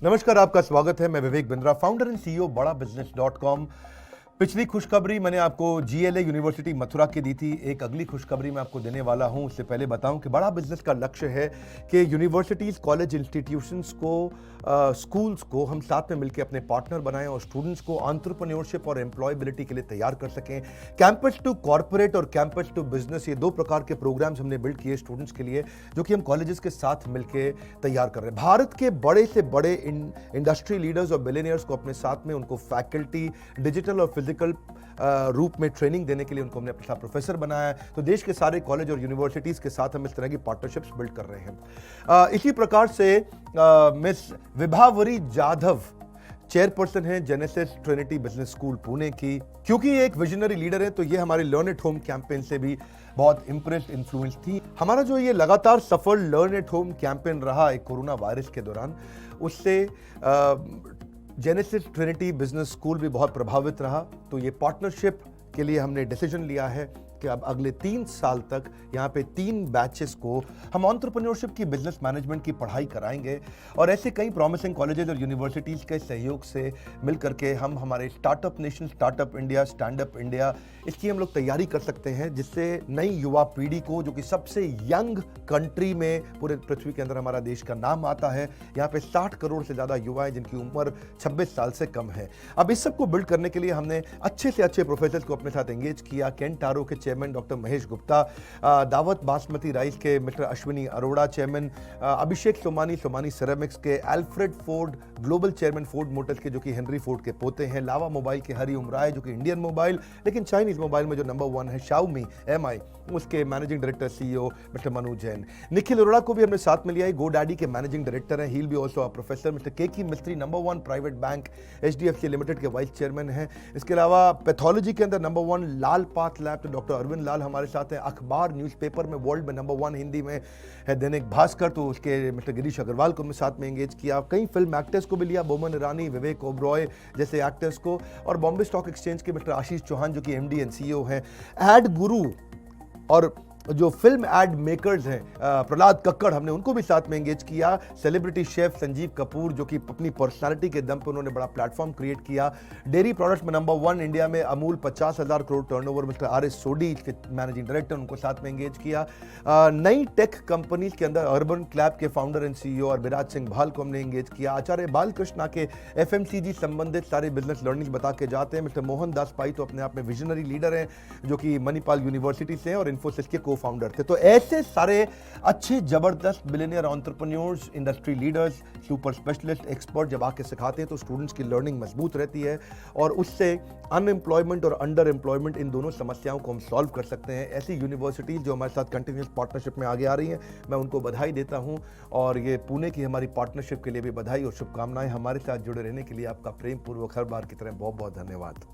नमस्कार, आपका स्वागत है। मैं Vivek Bindra, founder and CEO बड़ा बिजनेस .com। पिछली खुशखबरी मैंने आपको जीएलए यूनिवर्सिटी मथुरा की दी थी। एक अगली खुशखबरी मैं आपको देने वाला हूं। उससे पहले बताऊं कि बड़ा बिजनेस का लक्ष्य है कि यूनिवर्सिटीज़, कॉलेज, इंस्टीट्यूशंस को, स्कूल्स को हम साथ में मिलकर अपने पार्टनर बनाएं और स्टूडेंट्स को एंटरप्रेन्योरशिप और एम्प्लॉयबिलिटी के लिए तैयार कर सकें। कैंपस टू कॉर्पोरेट और कैंपस टू बिजनेस, ये दो प्रकार के प्रोग्राम्स हमने बिल्ड किए स्टूडेंट्स के लिए, जो कि हम कॉलेजेस के साथ मिलकर तैयार कर रहे हैं। भारत के बड़े से बड़े इंडस्ट्री लीडर्स और बिलियनियर्स को अपने साथ में, उनको फैकल्टी, डिजिटल और फिजिकल रूप में ट्रेनिंग देने के लिए उनको हमने अपने साथ प्रोफेसर बनाया है। तो देश के सारे कॉलेज और यूनिवर्सिटीज़ के साथ हम इस तरह की पार्टनरशिप्स बिल्ड कर रहे हैं। इसी प्रकार से मिस विभावरी जाधव चेयरपर्सन हैं genesis Trinity business school Pune की। क्योंकि ये एक विजनरी लीडर है, तो ये हमारे लर्न एट होम कैंपेन से भी बहुत इंप्रेस्ड, इन्फ्लुएंस थी। हमारा जो ये लगातार सफल लर्न एट होम कैंपेन रहा एक कोरोना वायरस के दौरान, उससे जेनेसिस ट्रिनिटी बिजनेस स्कूल भी बहुत प्रभावित रहा। तो ये पार्टनरशिप के लिए हमने डिसीजन लिया है कि अब अगले 3 साल तक यहाँ पे 3 बैचेस को हम एंटरप्रेन्योरशिप की, बिजनेस मैनेजमेंट की पढ़ाई कराएंगे। और ऐसे कई प्रॉमिसिंग कॉलेजेस और यूनिवर्सिटीज़ के सहयोग से मिल करके हम हमारे startup nation, startup India, stand up India, इसकी हम लोग तैयारी कर सकते हैं, जिससे नई युवा पीढ़ी को, जो कि सबसे यंग कंट्री में पूरे पृथ्वी के अंदर हमारा देश का नाम आता है, यहाँ पे 60 करोड़ से ज़्यादा युवा हैं जिनकी उम्र 26 साल से कम है। अब इस सब को बिल्ड करने के लिए हमने अच्छे से अच्छे प्रोफेसर्स को अपने साथ एंगेज किया। केन टारो के चेयरमैन डॉक्टर महेश गुप्ता, दावत बासमती राइस के मिस्टर अश्विनी अरोड़ा चेयरमैन, अभिषेक सोमानी सिरेमिक्स के, Alfred Ford global chairman Ford Motors के, जो कि हेनरी फोर्ड के पोते हैं, लावा मोबाइल के हरी उमराय, जो कि इंडियन मोबाइल लेकिन चाइनीज मोबाइल में जो नंबर 1 है, शाओमी MI, उसके managing director CEO mister Manu Jain. Nikhil Arora को भी हमने साथ में लिया है, गोडैडी के मैनेजिंग डायरेक्टर हैं, he'll be also a professor. Mister Keki Mistry number 1 private bank HDFC limited के वाइस चेयरमैन हैं। इसके अलावा पैथोलॉजी के अंदर नंबर 1 लाल पाथ लैब, तो डॉक्टर अरविंद लाल हमारे साथ हैं। अखबार न्यूज़पेपर में वर्ल्ड में नंबर 1 हिंदी में है दैनिक भास्कर, तो उसके मिस्टर गिरीश अग्रवाल को हमने साथ में एंगेज किया। कई फिल्म एक्टर्स को भी लिया, बोमन ईरानी, विवेक ओबरॉय जैसे एक्टर्स को, और बॉम्बे स्टॉक एक्सचेंज के मिस्टर आशीष चौहान, जो कि MD एंड CEO हैं। एड गुरु और जो फिल्म एड मेकर्स हैं, प्रहलाद कक्कड़, हमने उनको भी साथ में एंगेज किया। सेलिब्रिटी शेफ संजीव कपूर, जो कि अपनी पर्सनालिटी के दम पे उन्होंने बड़ा प्लेटफॉर्म क्रिएट किया। डेयरी प्रोडक्ट्स में नंबर 1 इंडिया में Amul, 50,000 crore turnover, mister RS सोडी के मैनेजिंग डायरेक्टर, उनको साथ में एंगेज किया। नई टेक कंपनीज के अंदर अर्बन क्लैब के फाउंडर एंड CEO और विराज सिंह भाल को हमने एंगेज किया। आचार्य बालकृष्णा के FMCG संबंधित सारे बिजनेस लर्निंग बता के जाते हैं। मिस्टर मोहन दास पाई तो अपने आप में विजनरी लीडर हैं, जो कि मणिपाल यूनिवर्सिटी से हैं और इन्फोसिस के फाउंडर थे। तो ऐसे सारे अच्छे जबरदस्त billionaire entrepreneurs, industry leaders, super specialist, expert जब आके सिखाते हैं तो स्टूडेंट्स की लर्निंग मजबूत रहती है और उससे अनएम्प्लॉयमेंट और अंडर एम्प्लॉयमेंट, इन दोनों समस्याओं को हम सॉल्व कर सकते हैं। ऐसी यूनिवर्सिटीज जो हमारे साथ कंटिन्यूस पार्टनरशिप में आगे आ रही हैं, मैं उनको बधाई देता हूं। और ये पुणे की हमारी पार्टनरशिप के लिए भी बधाई और शुभकामनाएं। हमारे साथ जुड़े रहने के लिए आपका प्रेम पूर्वक हर बार की तरह बहुत बहुत धन्यवाद।